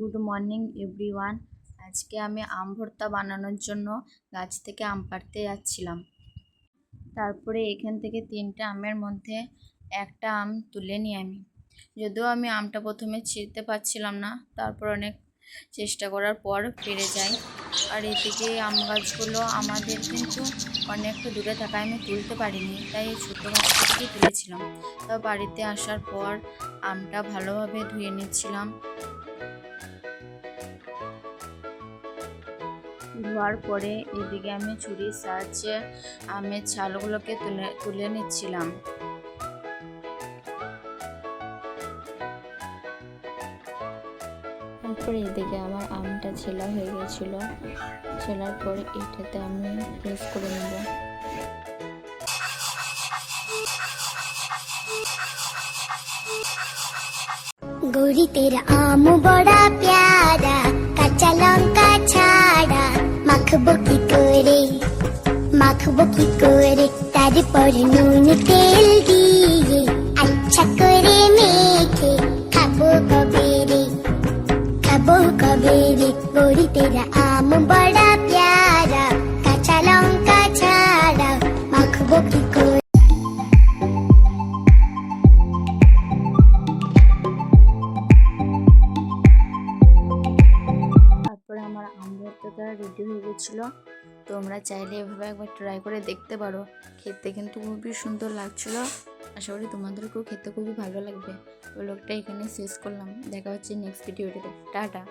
Good morning everyone. আজকে আমি আম ভর্তা বানানোর জন্য গাছ থেকে আম পাড়তে যাচ্ছিলাম। তারপরে এখান থেকে 3টে আমের মধ্যে একটা আম তুলে নিই আমি। যদিও আমি আমটা প্রথমে ছিঁড়তে পারছিলাম না, তারপর অনেক চেষ্টা করার পর পেরে যাই। আর এদিকে আম গাছগুলো আমাদের কিন্তু অনেকটা দূরে থাকায় আমি তুলতে পারিনি, তাই এই ছোটো গাছটা থেকেই তুলেছিলাম। তো বাড়িতে আসার পর আমটা ভালোভাবে ধুয়ে নিচ্ছিলাম। ধোয়ার পরে এদিকে আমি ছুরির সাহায্যে আমের ছালগুলোকে তুলে নিচ্ছিলাম। তারপরে এদিকে আমার আমটা ছেলা হয়ে গেছিল। ছেলার পরে এটাতে আমি প্রেস করে নেব। गोरी तेरा आम बड़ा प्यारा, कच्चा लंका छाड़ा, माखबो की करे तार पर नून तेल दिए, अच्छा करे मेखे खाबो कबेरे। गोरी तेरा आम बड़ा प्यारा, कच्चा लंका छाड़ा, माखबो की करे। তারপরে আমার আম ভর্তাটা রেডি হয়ে গেছিলো। তোমরা চাইলে এভাবে একবার ট্রাই করে দেখতে পারো। খেতে কিন্তু খুবই সুন্দর লাগছিলো। আশা করি তোমাদেরকেও খেতে খুবই ভালো লাগবে। ব্লগটা এখানে শেষ করলাম। দেখা হচ্ছে নেক্সট ভিডিওতে। টাটা।